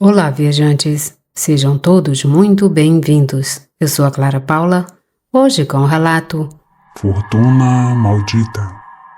Olá, viajantes! Sejam todos muito bem-vindos. Eu sou a Clara Paula, hoje com o relato Fortuna Maldita.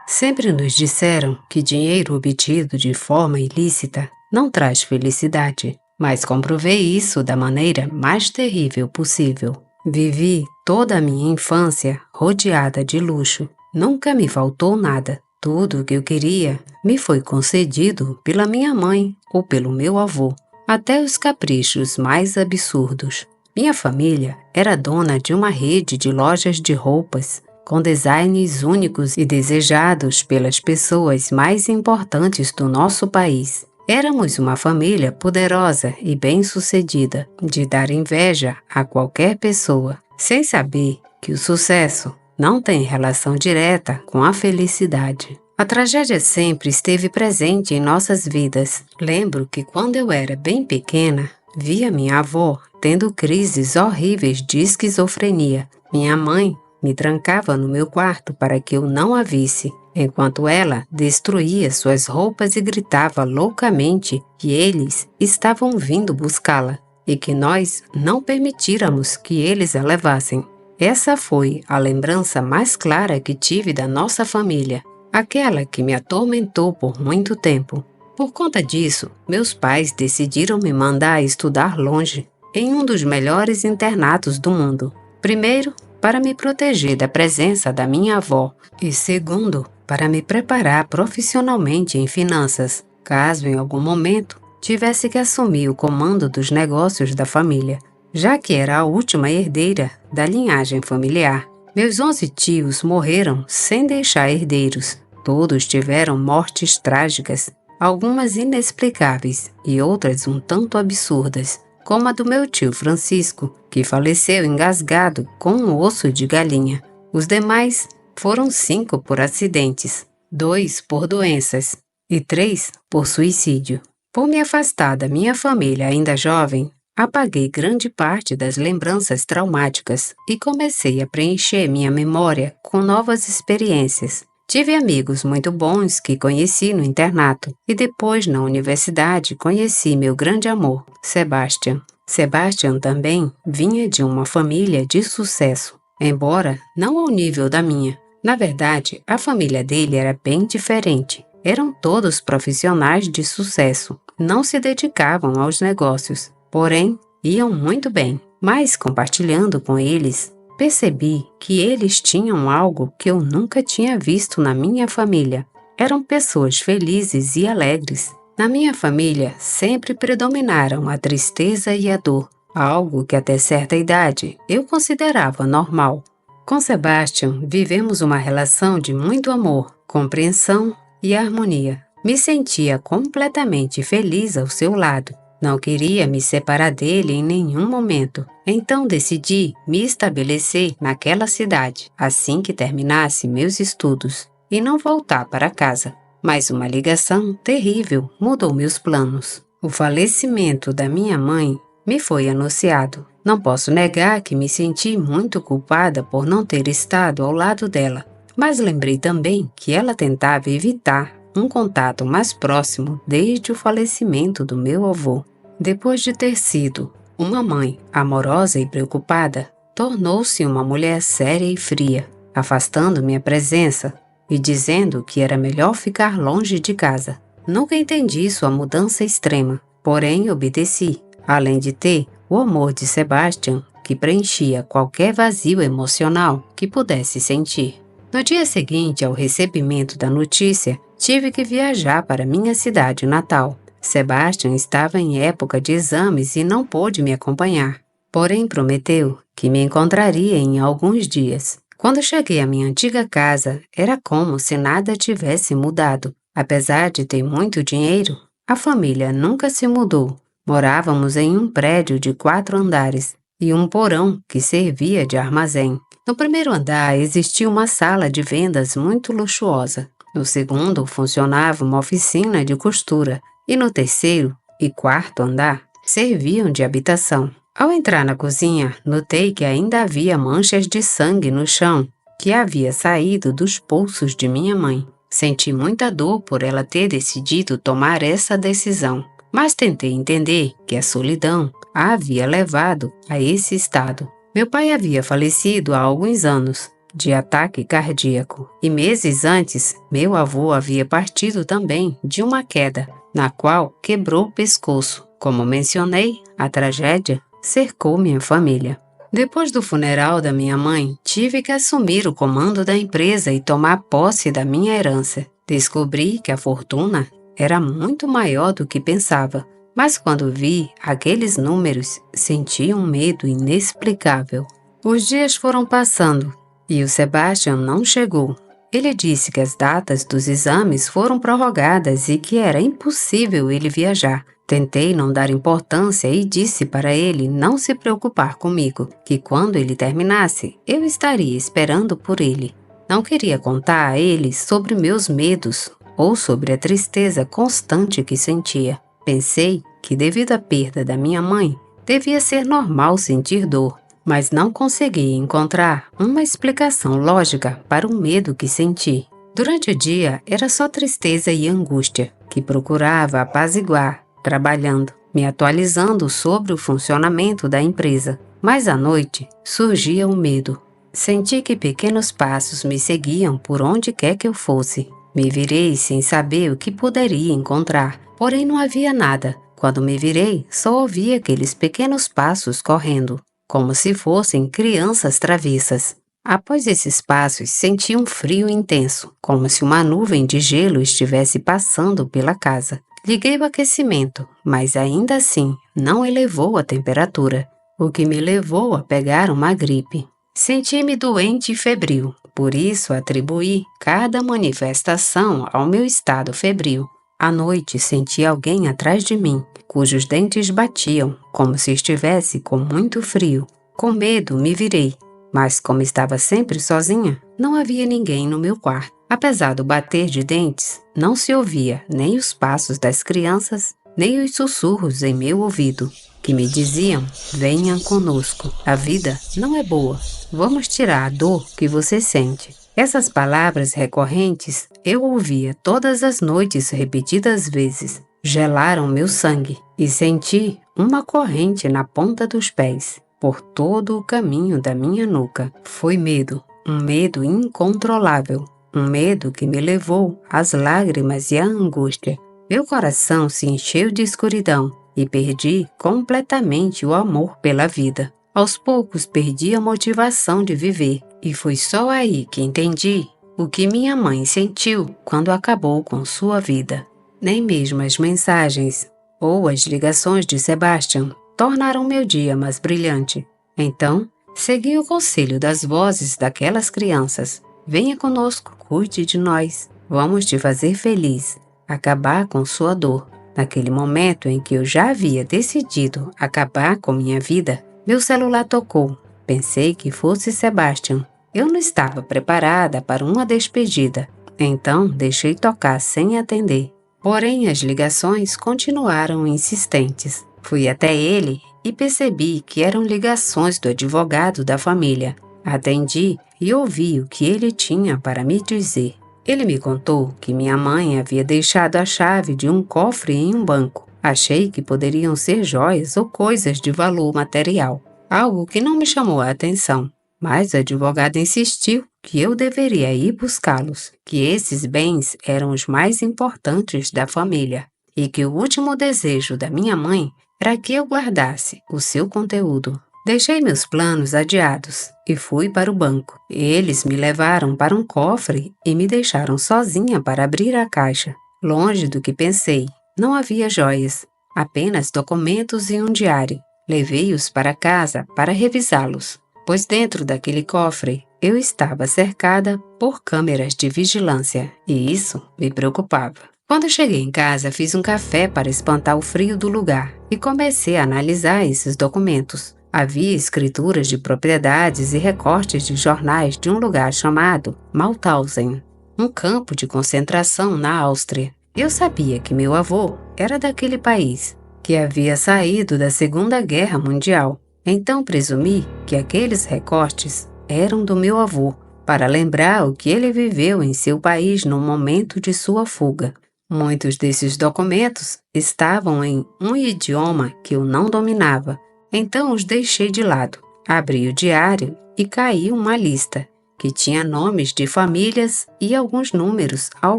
Sempre nos disseram que dinheiro obtido de forma ilícita não traz felicidade, mas comprovei isso da maneira mais terrível possível. Vivi toda a minha infância rodeada de luxo. Nunca me faltou nada. Tudo o que eu queria me foi concedido pela minha mãe ou pelo meu avô, até os caprichos mais absurdos. Minha família era dona de uma rede de lojas de roupas, com designs únicos e desejados pelas pessoas mais importantes do nosso país. Éramos uma família poderosa e bem-sucedida, de dar inveja a qualquer pessoa, sem saber que o sucesso não tem relação direta com a felicidade. A tragédia sempre esteve presente em nossas vidas. Lembro que quando eu era bem pequena, via minha avó tendo crises horríveis de esquizofrenia. Minha mãe me trancava no meu quarto para que eu não a visse, enquanto ela destruía suas roupas e gritava loucamente que eles estavam vindo buscá-la e que nós não permitíramos que eles a levassem. Essa foi a lembrança mais clara que tive da nossa família, aquela que me atormentou por muito tempo. Por conta disso, meus pais decidiram me mandar estudar longe, em um dos melhores internatos do mundo. Primeiro, para me proteger da presença da minha avó, e segundo, para me preparar profissionalmente em finanças, caso em algum momento tivesse que assumir o comando dos negócios da família, já que era a última herdeira da linhagem familiar. Meus 11 tios morreram sem deixar herdeiros. Todos tiveram mortes trágicas, algumas inexplicáveis e outras um tanto absurdas, como a do meu tio Francisco, que faleceu engasgado com um osso de galinha. Os demais foram 5 por acidentes, 2 por doenças e 3 por suicídio. Por me afastar da minha família ainda jovem, apaguei grande parte das lembranças traumáticas e comecei a preencher minha memória com novas experiências. Tive amigos muito bons que conheci no internato e depois na universidade conheci meu grande amor, Sebastian. Sebastian também vinha de uma família de sucesso, embora não ao nível da minha. Na verdade, a família dele era bem diferente. Eram todos profissionais de sucesso, não se dedicavam aos negócios, porém iam muito bem. Mas compartilhando com eles, percebi que eles tinham algo que eu nunca tinha visto na minha família. Eram pessoas felizes e alegres. Na minha família sempre predominaram a tristeza e a dor, algo que até certa idade eu considerava normal. Com Sebastian, vivemos uma relação de muito amor, compreensão e harmonia. Me sentia completamente feliz ao seu lado. Não queria me separar dele em nenhum momento. Então decidi me estabelecer naquela cidade assim que terminasse meus estudos e não voltar para casa. Mas uma ligação terrível mudou meus planos. O falecimento da minha mãe me foi anunciado. Não posso negar que me senti muito culpada por não ter estado ao lado dela, mas lembrei também que ela tentava evitar um contato mais próximo desde o falecimento do meu avô. Depois de ter sido uma mãe amorosa e preocupada, tornou-se uma mulher séria e fria, afastando minha presença e dizendo que era melhor ficar longe de casa. Nunca entendi sua mudança extrema, porém obedeci, além de ter o amor de Sebastian, que preenchia qualquer vazio emocional que pudesse sentir. No dia seguinte ao recebimento da notícia, tive que viajar para minha cidade natal. Sebastian estava em época de exames e não pôde me acompanhar, porém prometeu que me encontraria em alguns dias. Quando cheguei à minha antiga casa, era como se nada tivesse mudado. Apesar de ter muito dinheiro, a família nunca se mudou. Morávamos em um prédio de 4 andares e um porão que servia de armazém. No primeiro andar existia uma sala de vendas muito luxuosa. No segundo funcionava uma oficina de costura e no terceiro e quarto andar serviam de habitação. Ao entrar na cozinha, notei que ainda havia manchas de sangue no chão que havia saído dos pulsos de minha mãe. Senti muita dor por ela ter decidido tomar essa decisão. mas tentei entender que a solidão a havia levado a esse estado. Meu pai havia falecido há alguns anos de ataque cardíaco e meses antes meu avô havia partido também de uma queda, na qual quebrou o pescoço. Como mencionei, a tragédia cercou minha família. Depois do funeral da minha mãe, tive que assumir o comando da empresa e tomar posse da minha herança. Descobri que a fortuna era muito maior do que pensava, mas quando vi aqueles números, senti um medo inexplicável. Os dias foram passando e o Sebastian não chegou. Ele disse que as datas dos exames foram prorrogadas e que era impossível ele viajar. Tentei não dar importância e disse para ele não se preocupar comigo, que quando ele terminasse, eu estaria esperando por ele. Não queria contar a ele sobre meus medos ou sobre a tristeza constante que sentia. Pensei que, devido à perda da minha mãe, devia ser normal sentir dor, mas não consegui encontrar uma explicação lógica para o medo que senti. Durante o dia, era só tristeza e angústia, que procurava apaziguar, trabalhando, me atualizando sobre o funcionamento da empresa. Mas à noite, surgia o medo. Senti que pequenos passos me seguiam por onde quer que eu fosse. Me virei sem saber o que poderia encontrar, porém não havia nada. Quando me virei, só ouvi aqueles pequenos passos correndo, como se fossem crianças travessas. Após esses passos, senti um frio intenso, como se uma nuvem de gelo estivesse passando pela casa. Liguei o aquecimento, mas ainda assim não elevou a temperatura, o que me levou a pegar uma gripe. Senti-me doente e febril, por isso atribuí cada manifestação ao meu estado febril. À noite senti alguém atrás de mim, cujos dentes batiam, como se estivesse com muito frio. Com medo me virei, mas como estava sempre sozinha, não havia ninguém no meu quarto. Apesar do bater de dentes, não se ouvia nem os passos das crianças, nem os sussurros em meu ouvido, que me diziam: venham conosco, a vida não é boa, vamos tirar a dor que você sente. Essas palavras recorrentes eu ouvia todas as noites repetidas vezes. Gelaram meu sangue e senti uma corrente na ponta dos pés, por todo o caminho da minha nuca. Foi medo, um medo incontrolável, um medo que me levou às lágrimas e à angústia. Meu coração se encheu de escuridão e perdi completamente o amor pela vida. Aos poucos perdi a motivação de viver e foi só aí que entendi o que minha mãe sentiu quando acabou com sua vida. Nem mesmo as mensagens ou as ligações de Sebastian tornaram meu dia mais brilhante. Então, segui o conselho das vozes daquelas crianças. Venha conosco, cuide de nós, vamos te fazer feliz, acabar com sua dor. Naquele momento em que eu já havia decidido acabar com minha vida, meu celular tocou. Pensei que fosse Sebastian. Eu não estava preparada para uma despedida, então deixei tocar sem atender. Porém, as ligações continuaram insistentes. Fui até ele e percebi que eram ligações do advogado da família. Atendi e ouvi o que ele tinha para me dizer. Ele me contou que minha mãe havia deixado a chave de um cofre em um banco. Achei que poderiam ser joias ou coisas de valor material, algo que não me chamou a atenção. Mas o advogado insistiu que eu deveria ir buscá-los, que esses bens eram os mais importantes da família e que o último desejo da minha mãe era que eu guardasse o seu conteúdo. Deixei meus planos adiados e fui para o banco. Eles me levaram para um cofre e me deixaram sozinha para abrir a caixa. Longe do que pensei, não havia joias, apenas documentos e um diário. Levei-os para casa para revisá-los, pois dentro daquele cofre eu estava cercada por câmeras de vigilância e isso me preocupava. Quando cheguei em casa, fiz um café para espantar o frio do lugar e comecei a analisar esses documentos. Havia escrituras de propriedades e recortes de jornais de um lugar chamado Mauthausen, um campo de concentração na Áustria. Eu sabia que meu avô era daquele país, que havia saído da Segunda Guerra Mundial. Então presumi que aqueles recortes eram do meu avô, para lembrar o que ele viveu em seu país no momento de sua fuga. Muitos desses documentos estavam em um idioma que eu não dominava, então os deixei de lado. Abri o diário e caiu uma lista que tinha nomes de famílias e alguns números ao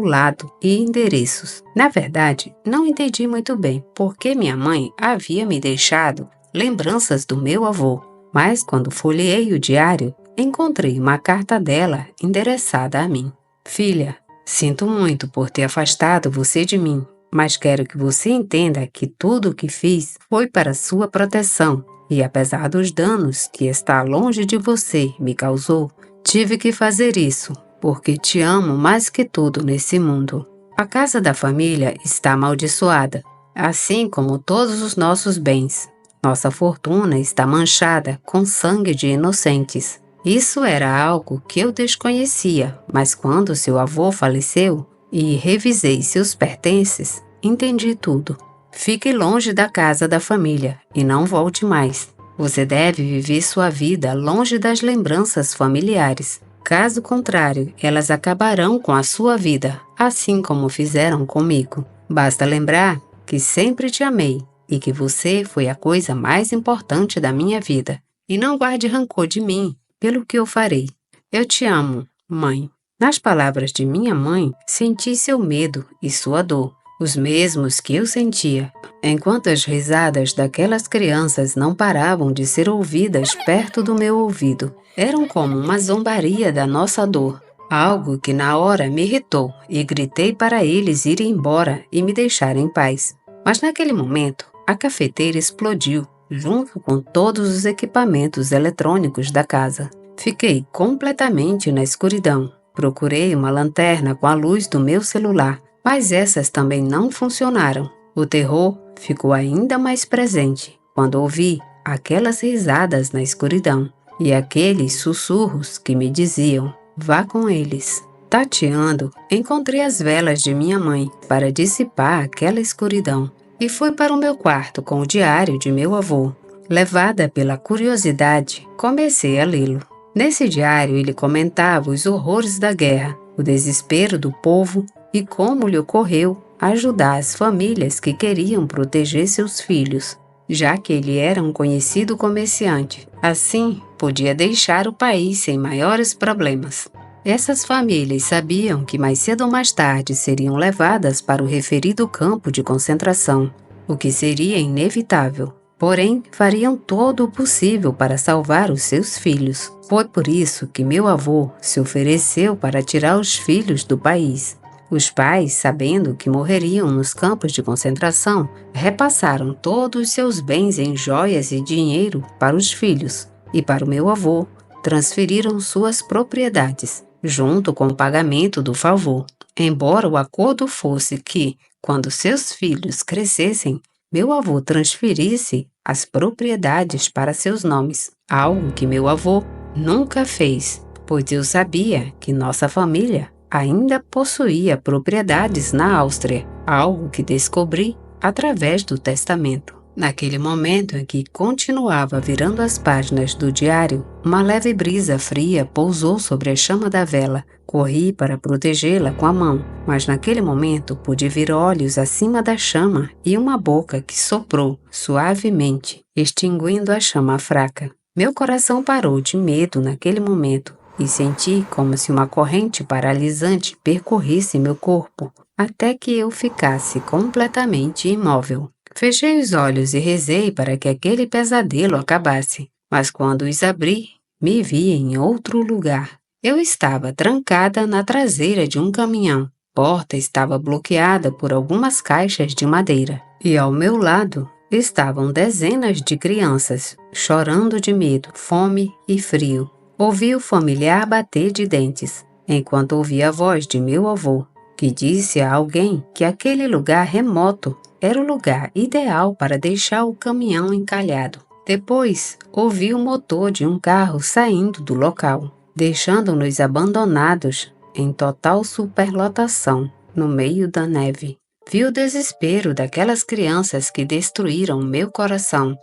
lado e endereços. Na verdade, não entendi muito bem porque minha mãe havia me deixado lembranças do meu avô, mas quando folheei o diário, encontrei uma carta dela endereçada a mim. Filha, sinto muito por ter afastado você de mim, mas quero que você entenda que tudo o que fiz foi para sua proteção e apesar dos danos que estar longe de você me causou, tive que fazer isso porque te amo mais que tudo nesse mundo. A casa da família está amaldiçoada, assim como todos os nossos bens. Nossa fortuna está manchada com sangue de inocentes. Isso era algo que eu desconhecia, mas quando seu avô faleceu e revisei seus pertences, entendi tudo. Fique longe da casa da família e não volte mais. Você deve viver sua vida longe das lembranças familiares. Caso contrário, elas acabarão com a sua vida, assim como fizeram comigo. Basta lembrar que sempre te amei e que você foi a coisa mais importante da minha vida. E não guarde rancor de mim pelo que eu farei. Eu te amo, mãe. Nas palavras de minha mãe, senti seu medo e sua dor, os mesmos que eu sentia, enquanto as risadas daquelas crianças não paravam de ser ouvidas perto do meu ouvido. Eram como uma zombaria da nossa dor, algo que na hora me irritou e gritei para eles irem embora e me deixarem em paz. Mas naquele momento, a cafeteira explodiu, junto com todos os equipamentos eletrônicos da casa. Fiquei completamente na escuridão. Procurei uma lanterna com a luz do meu celular, mas essas também não funcionaram. O terror ficou ainda mais presente quando ouvi aquelas risadas na escuridão e aqueles sussurros que me diziam: vá com eles. Tateando, encontrei as velas de minha mãe para dissipar aquela escuridão e fui para o meu quarto com o diário de meu avô. Levada pela curiosidade, comecei a lê-lo. Nesse diário ele comentava os horrores da guerra, o desespero do povo e como lhe ocorreu ajudar as famílias que queriam proteger seus filhos, já que ele era um conhecido comerciante. Assim, podia deixar o país sem maiores problemas. Essas famílias sabiam que mais cedo ou mais tarde seriam levadas para o referido campo de concentração, o que seria inevitável. Porém, fariam todo o possível para salvar os seus filhos. Foi por isso que meu avô se ofereceu para tirar os filhos do país. Os pais, sabendo que morreriam nos campos de concentração, repassaram todos os seus bens em joias e dinheiro para os filhos, e para o meu avô, transferiram suas propriedades, junto com o pagamento do favor. Embora o acordo fosse que, quando seus filhos crescessem, meu avô transferisse as propriedades para seus nomes, algo que meu avô nunca fez, pois eu sabia que nossa família ainda possuía propriedades na Áustria, algo que descobri através do testamento. Naquele momento em que continuava virando as páginas do diário, uma leve brisa fria pousou sobre a chama da vela. Corri para protegê-la com a mão, mas naquele momento pude ver olhos acima da chama e uma boca que soprou suavemente, extinguindo a chama fraca. Meu coração parou de medo naquele momento e senti como se uma corrente paralisante percorresse meu corpo, até que eu ficasse completamente imóvel. Fechei os olhos e rezei para que aquele pesadelo acabasse, mas quando os abri, me vi em outro lugar. Eu estava trancada na traseira de um caminhão. A porta estava bloqueada por algumas caixas de madeira, e ao meu lado estavam dezenas de crianças, chorando de medo, fome e frio. Ouvi o familiar bater de dentes, enquanto ouvi a voz de meu avô, que disse a alguém que aquele lugar remoto era o lugar ideal para deixar o caminhão encalhado. Depois, ouvi o motor de um carro saindo do local, deixando-nos abandonados em total superlotação no meio da neve. Vi o desespero daquelas crianças que destruíram meu coração.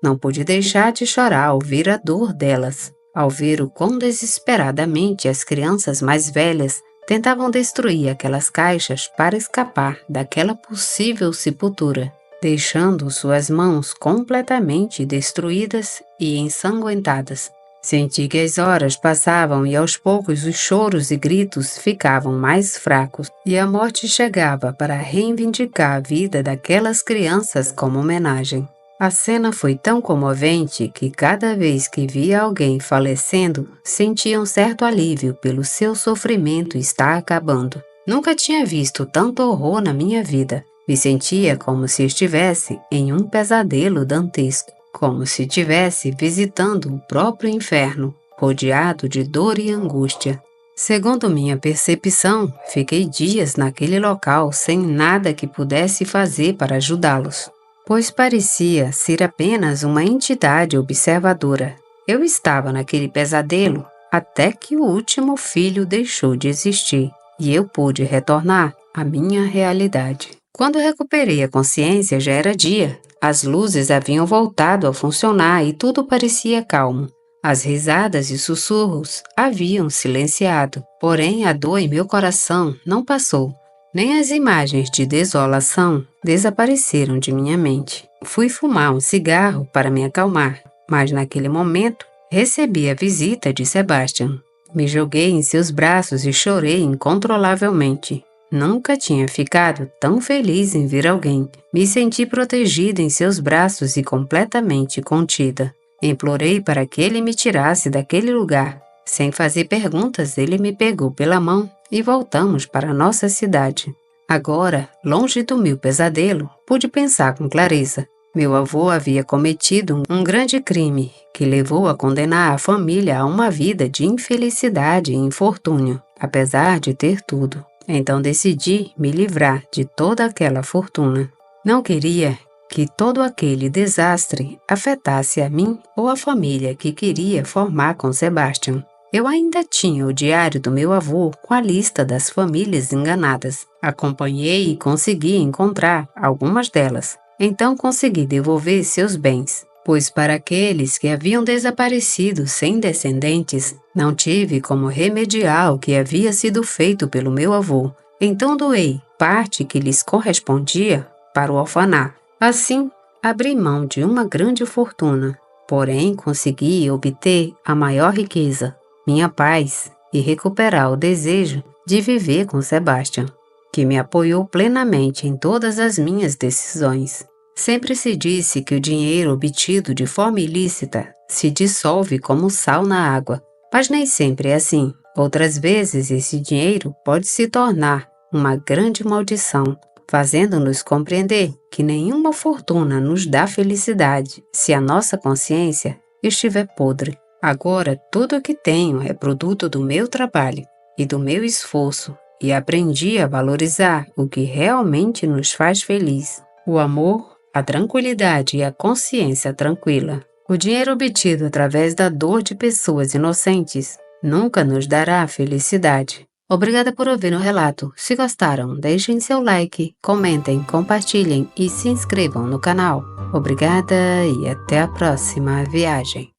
Não pude deixar de chorar ao ver a dor delas, ao ver o quão desesperadamente as crianças mais velhas tentavam destruir aquelas caixas para escapar daquela possível sepultura, deixando suas mãos completamente destruídas e ensanguentadas. Senti que as horas passavam e aos poucos os choros e gritos ficavam mais fracos e a morte chegava para reivindicar a vida daquelas crianças como homenagem. A cena foi tão comovente que cada vez que via alguém falecendo, sentia um certo alívio pelo seu sofrimento estar acabando. Nunca tinha visto tanto horror na minha vida. Me sentia como se estivesse em um pesadelo dantesco, como se estivesse visitando o próprio inferno, rodeado de dor e angústia. Segundo minha percepção, fiquei dias naquele local sem nada que pudesse fazer para ajudá-los, pois parecia ser apenas uma entidade observadora. Eu estava naquele pesadelo até que o último filho deixou de existir e eu pude retornar à minha realidade. Quando recuperei a consciência já era dia. As luzes haviam voltado a funcionar e tudo parecia calmo. As risadas e sussurros haviam silenciado, porém a dor em meu coração não passou. Nem as imagens de desolação desapareceram de minha mente. Fui fumar um cigarro para me acalmar, mas naquele momento recebi a visita de Sebastian. Me joguei em seus braços e chorei incontrolavelmente. Nunca tinha ficado tão feliz em ver alguém. Me senti protegida em seus braços e completamente contida. Implorei para que ele me tirasse daquele lugar. Sem fazer perguntas, ele me pegou pela mão e voltamos para nossa cidade. Agora, longe do meu pesadelo, pude pensar com clareza. Meu avô havia cometido um grande crime que levou a condenar a família a uma vida de infelicidade e infortúnio, apesar de ter tudo. Então decidi me livrar de toda aquela fortuna. Não queria que todo aquele desastre afetasse a mim ou a família que queria formar com Sebastian. Eu ainda tinha o diário do meu avô com a lista das famílias enganadas. Acompanhei e consegui encontrar algumas delas. Então consegui devolver seus bens, pois para aqueles que haviam desaparecido sem descendentes, não tive como remediar o que havia sido feito pelo meu avô. Então doei parte que lhes correspondia para o orfanato. Assim, abri mão de uma grande fortuna, porém consegui obter a maior riqueza, minha paz, e recuperar o desejo de viver com Sebastian, que me apoiou plenamente em todas as minhas decisões. Sempre se disse que o dinheiro obtido de forma ilícita se dissolve como sal na água, mas nem sempre é assim. Outras vezes esse dinheiro pode se tornar uma grande maldição, fazendo-nos compreender que nenhuma fortuna nos dá felicidade se a nossa consciência estiver podre. Agora tudo o que tenho é produto do meu trabalho e do meu esforço e aprendi a valorizar o que realmente nos faz feliz: o amor, a tranquilidade e a consciência tranquila. O dinheiro obtido através da dor de pessoas inocentes nunca nos dará felicidade. Obrigada por ouvir o relato. Se gostaram, deixem seu like, comentem, compartilhem e se inscrevam no canal. Obrigada e até a próxima viagem.